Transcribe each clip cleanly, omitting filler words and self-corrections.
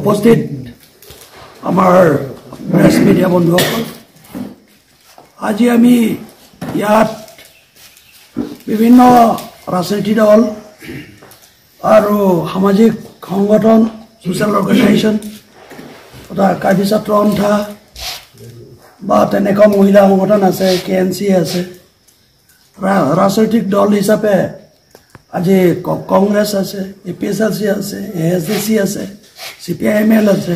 উপস্থিত আমাৰ press media বন্ধুসকল, আজি আমি ইয়াত বিভিন্ন ৰাজনৈতিক দল আৰু সামাজিক সংগঠন, সোশ্যাল অৰ্গেনাইজেশ্যন তথা কাৰ্বি ছাত্ৰ সন্থা বা তেনেকুৱা মহিলা সংগঠন আছে, KNC আছে, ৰাজনৈতিক দল হিচাপে আজি কংগ্ৰেছ আছে, APSLC আছে, ASDC আছে, CPIML আছে।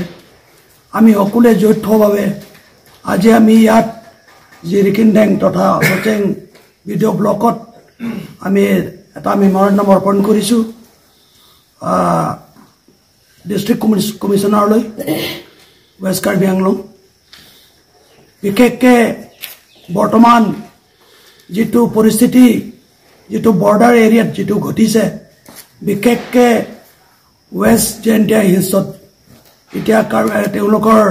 আমি সকলোৱে যৌথভাৱে আজি আমি ইয়াত জিৰিকিনডেং তথা অচেং ভিডিঅ' ব্লকত আমি এটা মেমৰেণ্ডাম অৰ্পণ কৰিছোঁ ডিষ্ট্ৰিক্ট কমিশ্যনাৰলৈ, ৱেষ্ট কাৰ্বি আংলং। বিশেষকৈ বৰ্তমান যিটো পৰিস্থিতি, যিটো বৰ্ডাৰ এৰিয়াত যিটো ঘটিছে, বিশেষকৈ ৱেষ্ট জেণ্টিয়া হিলছত এতিয়া তেওঁলোকৰ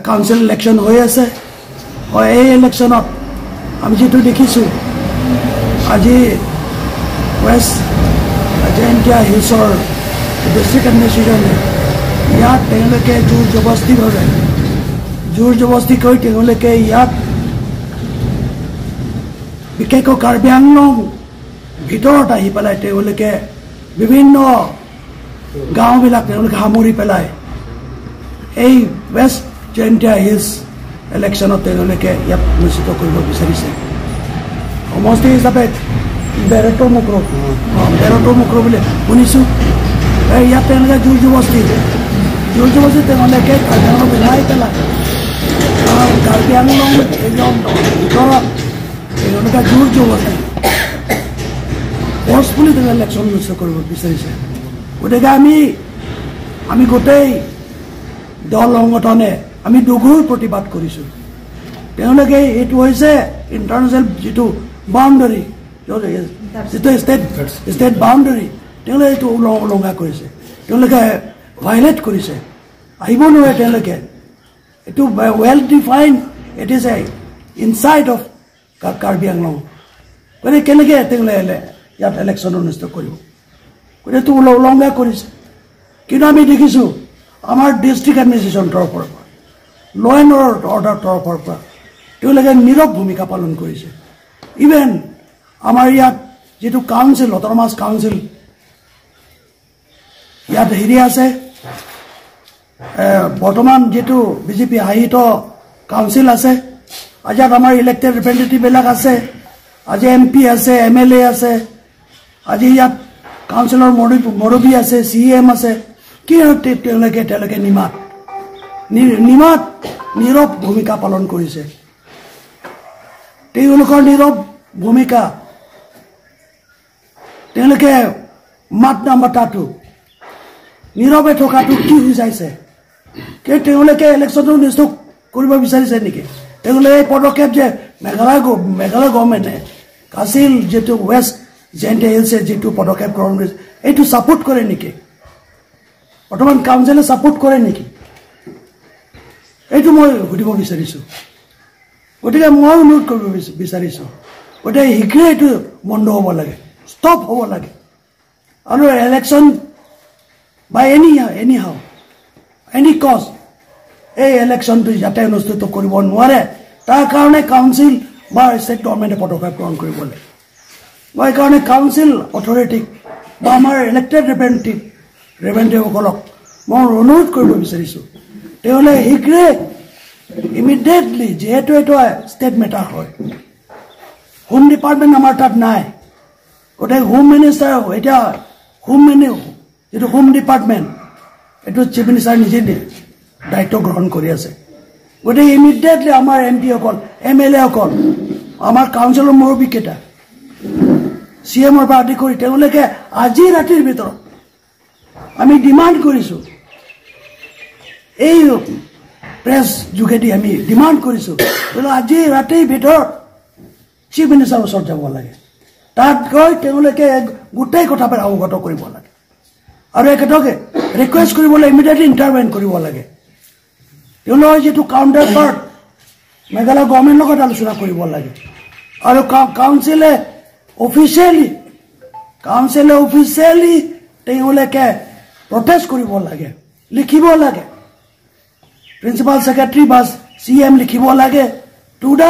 কাউন্সিল ইলেকশ্যন হৈ আছে। হয়, এই ইলেকশ্যনত আমি যিটো দেখিছোঁ, আজি ৱেষ্ট জেণ্টিয়া হিলছৰ ডিষ্ট্ৰিক্ট এডমিনিষ্ট্ৰেশ্যনে ইয়াত তেওঁলোকে জোৰ জবস্তি কৰি তেওঁলোকে ইয়াত বিশেষকৈ কাৰ্বি আংলং ভিতৰত আহি পেলাই তেওঁলোকে বিভিন্ন গাঁওবিলাক তেওঁলোকে সামৰি পেলাই এই ৱেষ্ট জেণ্টিয়া হিলছ ইলেকশ্যনত তেওঁলোকে ইয়াত অনুষ্ঠিত কৰিব বিচাৰিছে। সমষ্টি হিচাপে বেৰটোৰ মুখৰ বুলি শুনিছোঁ। ইয়াত তেওঁলোকে জোৰ জবস্তি তেওঁলোকে কাৰ্বি আংলং মিলাই পেলাই কাৰ্বি আংলং ভিতৰত তেওঁলোকে জোৰ জবস্তি ফৰ্চফুলি তেওঁলোকে ইলেকশ্যন অনুষ্ঠিত কৰিব বিচাৰিছে। গতিকে আমি গোটেই দল সংগঠনে আমি দুগুৰ প্ৰতিবাদ কৰিছোঁ। তেওঁলোকে এইটো হৈছে ইণ্টাৰনেশ্যনেল যিটো বাউণ্ডাৰী, যিটো ষ্টেট বাউণ্ডাৰী, তেওঁলোকে এইটো উলংঘা কৰিছে, তেওঁলোকে ভাইলেট কৰিছে। আহিব নোৱাৰে তেওঁলোকে, এইটো well defined, it is a inside of Karbi Anglong. গতিকে কেনেকৈ তেওঁলোকে ইয়াত ইলেকশ্যন অনুষ্ঠিত কৰিব? গতিকে এইটো উলংঘা কৰিছে। কিন্তু আমি দেখিছোঁ আমাৰ ডিষ্ট্ৰিক্ট এডমিনিষ্ট্ৰেশ্যন তৰফৰ পৰা, ল এণ্ড অৰ্ডাৰ তৰফৰ পৰা তেওঁলোকে নীৰৱ ভূমিকা পালন কৰিছে। ইভেন আমাৰ ইয়াত যিটো কাউন্সিল, অট'নমাছ কাউন্সিল ইয়াত হেৰি আছে, বৰ্তমান যিটো বিজেপি শাসিত কাউন্সিল আছে, আজি ইয়াত আমাৰ ইলেক্টেড ৰিপ্ৰেজেণ্টেটিভবিলাক আছে, আজি MP আছে, MLA আছে, আজি ইয়াত কাউন্সিলৰ মুৰব্বী আছে, CM আছে। কি তেওঁলোকে নীৰৱ ভূমিকা পালন কৰিছে। তেওঁলোকৰ নীৰৱ ভূমিকা, তেওঁলোকে মাত নামাতাটো, নীৰৱে থকাটো কি বুজাইছে? তেওঁলোকে ইলেকশ্যনটো অনুষ্ঠিত কৰিব বিচাৰিছে নেকি? তেওঁলোকে এই পদক্ষেপ যে মেঘালয় গভৰ্ণমেণ্টে কাছিল যিটো ৱেষ্ট জেণ্টিয়া হিলছে যিটো পদক্ষেপ গ্ৰহণ কৰিছে, এইটো ছাপোৰ্ট কৰে নেকি? বৰ্তমান কাউন্সিলে ছাপোৰ্ট কৰে নেকি? এইটো মই সুধিব বিচাৰিছোঁ। গতিকে মই অনুৰোধ কৰিব বিচাৰিছোঁ, গতিকে শীঘ্ৰে এইটো বন্ধ হ'ব লাগে, ষ্টপ হ'ব লাগে। আৰু ইলেকশ্যন বাই এনি কজ এই ইলেকশ্যনটো যাতে অনুষ্ঠিত কৰিব নোৱাৰে, তাৰ কাৰণে কাউন্সিল বা ষ্টেট গভৰ্ণমেণ্টে পদক্ষেপ গ্ৰহণ কৰিব লাগে। মই সেইকাৰণে কাউন্সিল অথৰিটিক বা আমাৰ ইলেক্টেড ৰিপ্ৰেজেণ্টেটিভসকলক মই অনুৰোধ কৰিব বিচাৰিছোঁ, তেওঁলোকে শীঘ্ৰে ইমিডিয়েটলি, যিহেতু এইটো ষ্টেট মেটাৰ হয়, হোম ডিপাৰ্টমেণ্ট আমাৰ তাত নাই, গতিকে হোম মিনিষ্টাৰ এতিয়া যিটো হোম ডিপাৰ্টমেণ্ট এইটো চিফ মিনিষ্টাৰ নিজে দায়িত্ব গ্ৰহণ কৰি আছে। গতিকে ইমিডিয়েটলি আমাৰ MP সকল, MLA সকল, আমাৰ কাউন্সিলৰ মুৰব্বীকেইটা, CM পৰা আদি কৰি তেওঁলোকে আজি ৰাতিৰ ভিতৰত আমি ডিমাণ্ড কৰিছোঁ, এই প্ৰেছ যোগেদি আমি ডিমাণ্ড কৰিছোঁ, আজি ৰাতিৰ ভিতৰত চিফ মিনিষ্টাৰৰ ওচৰত যাব লাগে, তাত গৈ তেওঁলোকে গোটেই কথাবোৰ অৱগত কৰিব লাগে আৰু এখেতকে ৰিকুৱেষ্ট কৰিব লাগে, ইমিডিয়েটলি ইণ্টাৰভেন কৰিব লাগে। তেওঁলোকৰ যিটো কাউণ্টাৰ পাৰ্ট মেঘালয় গভৰ্ণমেণ্টৰ লগত আলোচনা কৰিব লাগে আৰু কাউন্সিলে অফিচিয়েলি তেওঁলোকে প্ৰটেষ্ট কৰিব লাগে, लिखिब लागे प्रिंसिपल सेक्रेटरी बस CM लिखिब लागे टू द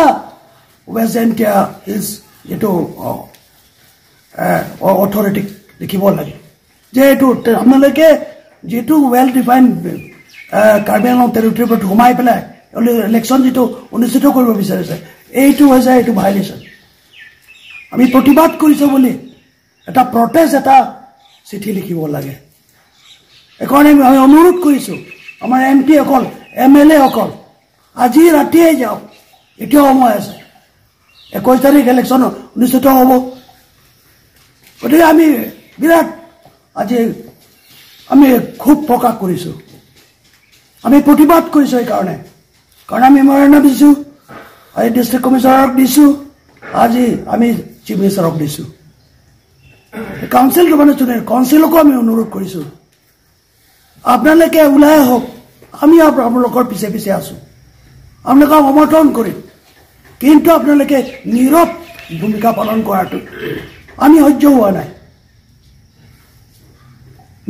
वेजेंट हिज जेटो अथॉरिटी लिखिब लागे जे एटू आपनालोके जेटू वेल डिफाइन्ड कार्बी आंगलং टेरिटरीत घुमाई पेलाय इलेक्शन जेटू अनुष्ठित কৰিব বিচাৰিছে এইটো হৈছে এইটো ভাইলেশ্যন আমি প্ৰতিবাদ কৰিছো বুলি এটা প্ৰটেষ্ট এটা চিঠি লিখিব লাগে একাৰণে আমি অনুৰোধ কৰিছো আমাৰ MP অকল MLA অকল আজি ৰাতিয়ে যাও এতিয়াও সময় আছে 21 তাৰিখ ইলেকশ্যন অনুষ্ঠিত হ'ব গতিকে আমি বিৰাট আজি আমি খুব প্ৰকাশ কৰিছো আমি প্ৰতিবাদ কৰিছো এই কাৰণে কাৰণ আমি মৰণা দিছো আজি ডিস্ট্ৰিক্ট কমিশনাৰক দিছো আজি আমি চিফ মিনিষ্টাৰক দিছো কাউন্সিল মানে কাউন্সিলকো আমি অনুৰোধ কৰিছো আপোনালোকে ওলাই হওক আমি আপোনালোকৰ পিছে পিছে আছো আপোনালোকক সমৰ্থন কৰিম কিন্তু আপোনালোকে নীৰৱ ভূমিকা পালন কৰাটো আমি সহ্য হোৱা নাই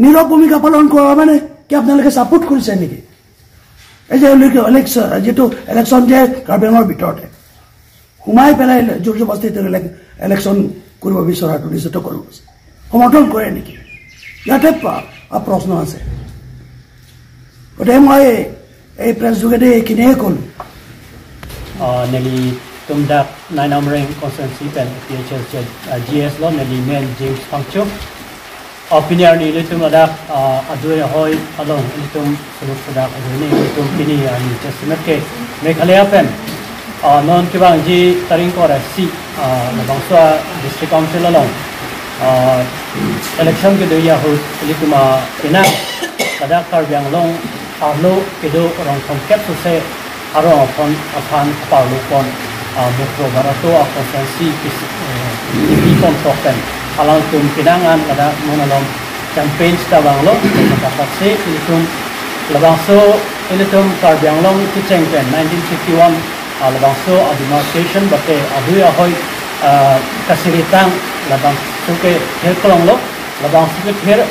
নীৰৱ ভূমিকা পালন কৰা মানে কি আপোনালোকে সাপোৰ্ট কৰিছে নেকি এই যে ইলেকশ্যন যে কাৰ্বি আংলঙৰ ভিতৰতে সোমাই পেলাই জোৰ জবস্তিত ইলেকশ্যন কৰিব বিচৰাটো নিশ্চিত কৰিব সমৰ্থন কৰে নেকি ইয়াতে প্ৰশ্ন আছে গতিকে মই এই প্ৰেছ যোগেদি এইখিনিয়ে ক'লো Nelly Tumdak 9 Amreng Constituency Pen PHS GS Law Nelly Men James Pangcho Opinion ni litum ada adui hoy along litum suluk sudah adui litum kini ni testament ke Meghalaya Pen non kibang ji taring kora si labang so district council along election ke dia ho litum kena kada Karbi Anglong arlo kedo orang kongkep tu se arong upon apan paulu pon mukro barato konsensi di pon token alang tum pinangan kada monolong campaign tabang lo maka se ilitum labang so ilitum Karbi Anglong kuceng pen 1951 labang so demarcation bate adui ahoy kasiritang labang suke helkolong lo labang suke her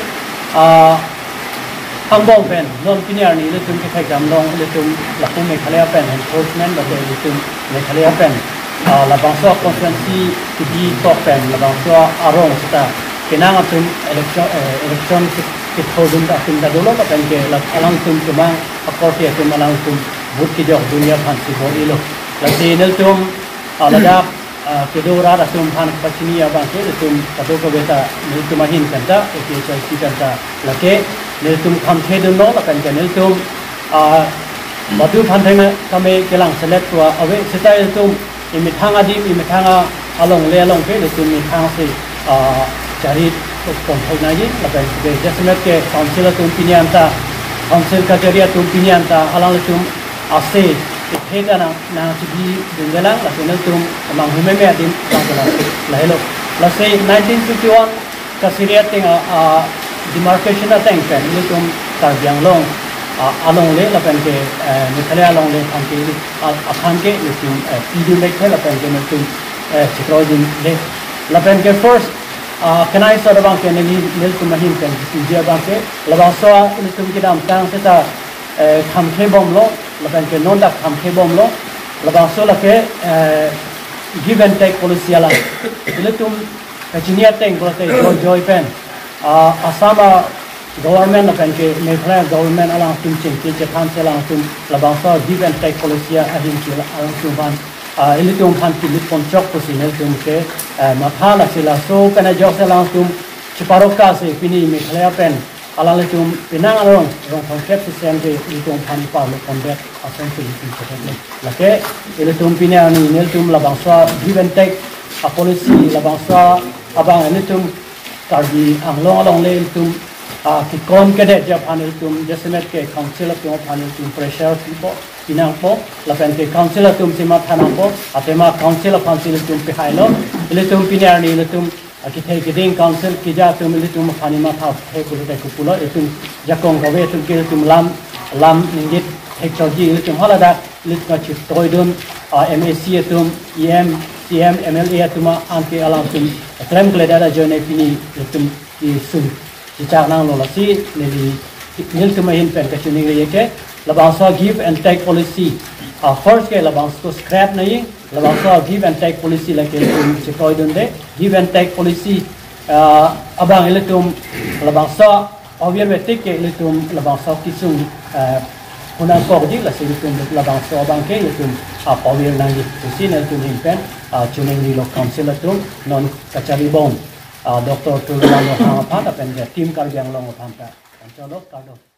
Hangbong pen non pinyar ni ilitum ke thai jamlong ilitum lakum Meghalaya pen enforcement bate ilitum Meghalaya pen labang so konsensi di top pen labang so arong sta kenang atum election kithodum da tin da dolo ka pen ke alang tum tumang akorti atum alang tum vote ki jok dunia phansi bo ilo lati ilitum alada kedora atum phan pachini abang ke ilitum kado ko beta ilitum ahin kanta PHS kanta lake ilitum khamthe dun no kan ke ilitum madu phan thai kame kelang select wa awe sita ilitum imithanga di imithanga along le along ke ilitum imithanga se cari kon thai na ji lakan ke jasmet ke council tum pinyanta council ka jaria tum pinyanta alang ilitum ase theda na chi dingalang lakan ilitum amang hume me adim sangala lahelo la se 1951 ka siria tenga demarcation ateng pen ilitum Karbi Anglong along le lakan ke Meghalaya along le akan ke ilitum pidu le ke lakan ke ilitum chikrojin le lakan ke first kenai so bang ke nil tum mahin kan dia bang ke labang so ilitum kidam tang seta khamkhe bom lo lakan ke non da khamkhe bom lo labang so la ke give and take policy ala ilitum engineer teng ko te joy pen asama government lakan ke Meghalaya government alang tum ching ke japan selang tum labang so give and take policy ahin ki alang tum ban ilitum phan ki lipon chok posinel tum ke mathala sila so kana jok selang tum chiparoka se pini Meghalaya pen alang tum pinang arong rong kongkep system ke ilitum phan pa lo combat asan se ilitum chetle lake ilitum pinya ni ilitum labang so give and take a policy labang so abang ilitum Karbi Anglong along le ilitum ki kon ke de japan ilitum jasmet ke council tum phan ilitum pressure po pinang po lakan ke council tum sima thanang po atema council phan ilitum pe hailo ilitum pinyar ni ilitum ki thai geding council ki ja tum ilitum phani ma tha thai ku de ku pulo ilitum jakong ka we tum ki ilitum lam ningit technology ilitum halada ilitum chi toidum MAC tum EM CM MLA tuma anti alam tum trem gleda da join pini ilitum ki sun ci chak nang lo la si ni nil tu main pen ka chuning le ke labang so give and take policy first ke labang so scrap nai labang so give and take policy la ke tum chikoi dun de give and take policy abang ile tum labang so obviamente ke ile tum labang so kisung kuna ko di la se tum labang so bang ke ile tum power nang di sin ile tum pen chuning di lo council tum non kachari bon Dr. Tulungan Long Pata pen team kar yang long panta. Control of